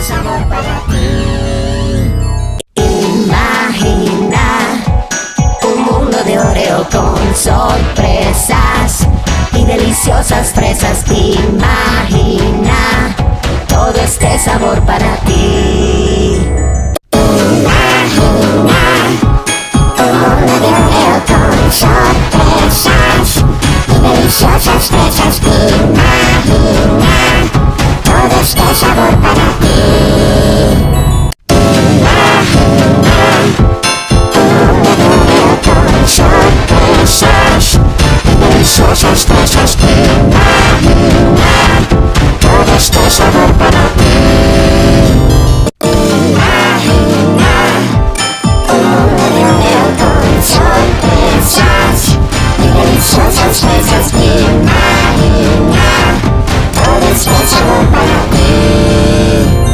sabor para ti. Imagina un mundo de Oreo con sorpresas y deliciosas fresas. Imagina todo este sabor para ti. Imagina un mundo de Oreo con sorpresas y deliciosas fresas. Imagina todo este sabor para ti.